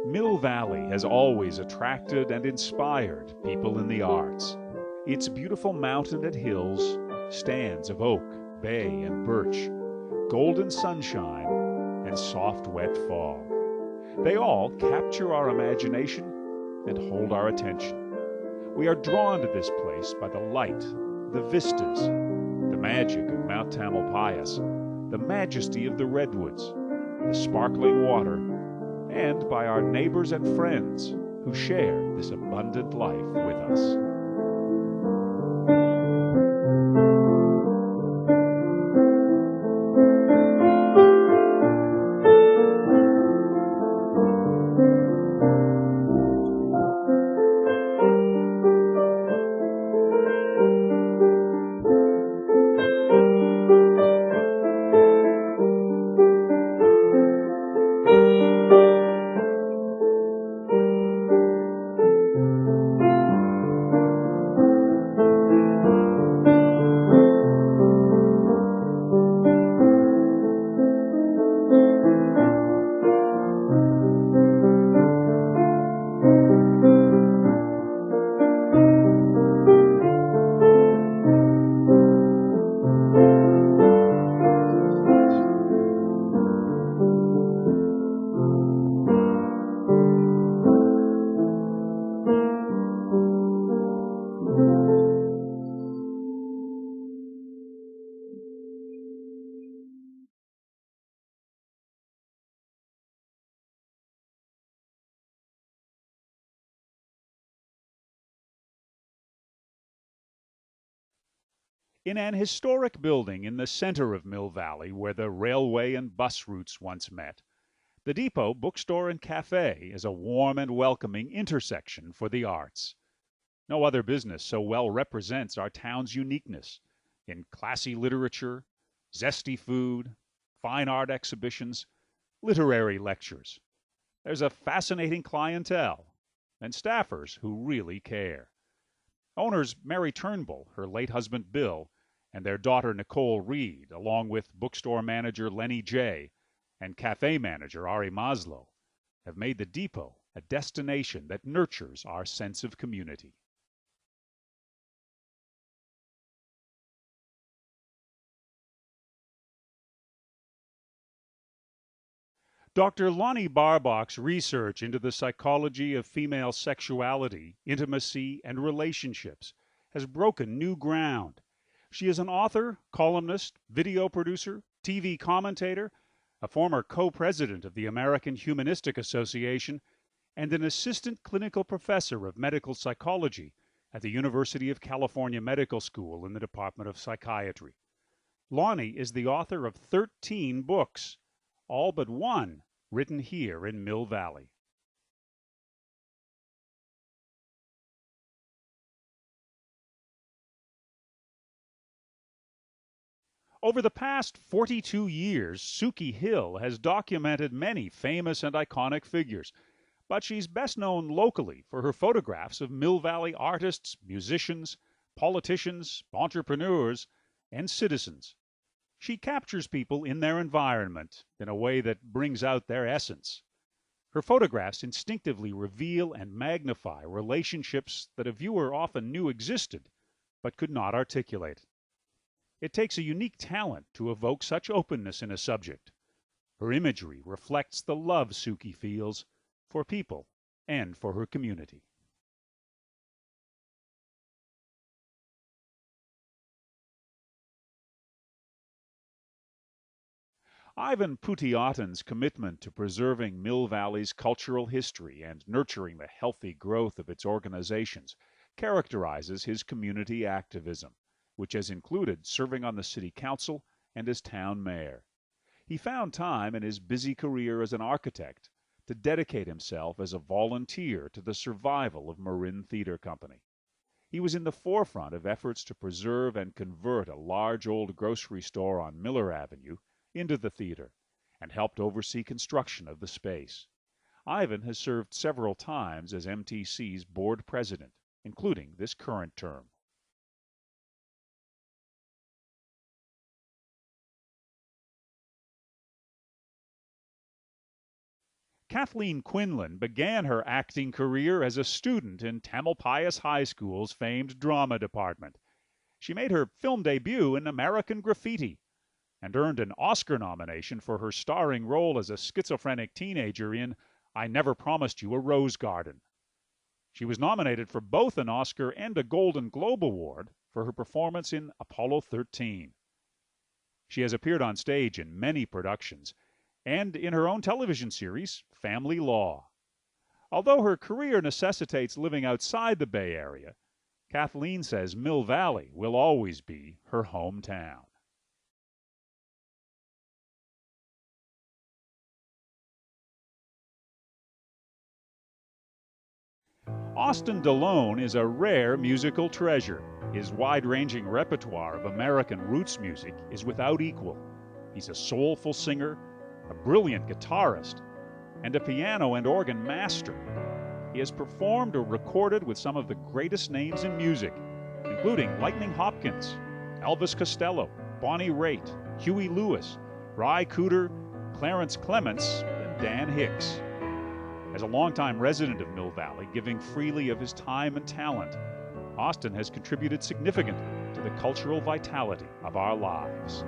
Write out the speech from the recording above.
Mill Valley has always attracted and inspired people in the arts. Its beautiful mountained hills, stands of oak, bay, and birch, golden sunshine, and soft wet fog. They all capture our imagination and hold our attention. We are drawn to this place by the light, the vistas, the magic of Mount Tamalpais, the majesty of the redwoods, the sparkling water, and by our neighbors and friends who share this abundant life with us. In an historic building in the center of Mill Valley, where the railway and bus routes once met, the Depot Bookstore and Cafe is a warm and welcoming intersection for the arts. No other business so well represents our town's uniqueness in classy literature, zesty food, fine art exhibitions, literary lectures. There's a fascinating clientele and staffers who really care. Owners Mary Turnbull, her late husband Bill, and their daughter Nicole Reed, along with bookstore manager Lenny J. and cafe manager Ari Maslow, have made the Depot a destination that nurtures our sense of community. Dr. Lonnie Barbach's research into the psychology of female sexuality, intimacy, and relationships has broken new ground. She is an author, columnist, video producer, TV commentator, a former co-president of the American Humanistic Association, and an assistant clinical professor of medical psychology at the University of California Medical School in the Department of Psychiatry. Lonnie is the author of 13 books, all but one written here in Mill Valley. Over the past 42 years, Suki Hill has documented many famous and iconic figures, but she's best known locally for her photographs of Mill Valley artists, musicians, politicians, entrepreneurs, and citizens. She captures people in their environment in a way that brings out their essence. Her photographs instinctively reveal and magnify relationships that a viewer often knew existed, but could not articulate. It takes a unique talent to evoke such openness in a subject. Her imagery reflects the love Suki feels for people and for her community. Ivan Putiatin's commitment to preserving Mill Valley's cultural history and nurturing the healthy growth of its organizations characterizes his community activism, which has included serving on the city council and as town mayor. He found time in his busy career as an architect to dedicate himself as a volunteer to the survival of Marin Theater Company. He was in the forefront of efforts to preserve and convert a large old grocery store on Miller Avenue into the theater, and helped oversee construction of the space. Ivan has served several times as MTC's board president, including this current term. Kathleen Quinlan began her acting career as a student in Tamalpais High School's famed drama department. She made her film debut in American Graffiti and earned an Oscar nomination for her starring role as a schizophrenic teenager in I Never Promised You a Rose Garden. She was nominated for both an Oscar and a Golden Globe Award for her performance in Apollo 13. She has appeared on stage in many productions and in her own television series, Family Law. Although her career necessitates living outside the Bay Area, Kathleen says Mill Valley will always be her hometown. Austin DeLone is a rare musical treasure. His wide-ranging repertoire of American roots music is without equal. He's a soulful singer, a brilliant guitarist, and a piano and organ master. He has performed or recorded with some of the greatest names in music, including Lightning Hopkins, Elvis Costello, Bonnie Raitt, Huey Lewis, Ry Cooder, Clarence Clements, and Dan Hicks. As a longtime resident of Mill Valley, giving freely of his time and talent, Austin has contributed significantly to the cultural vitality of our lives.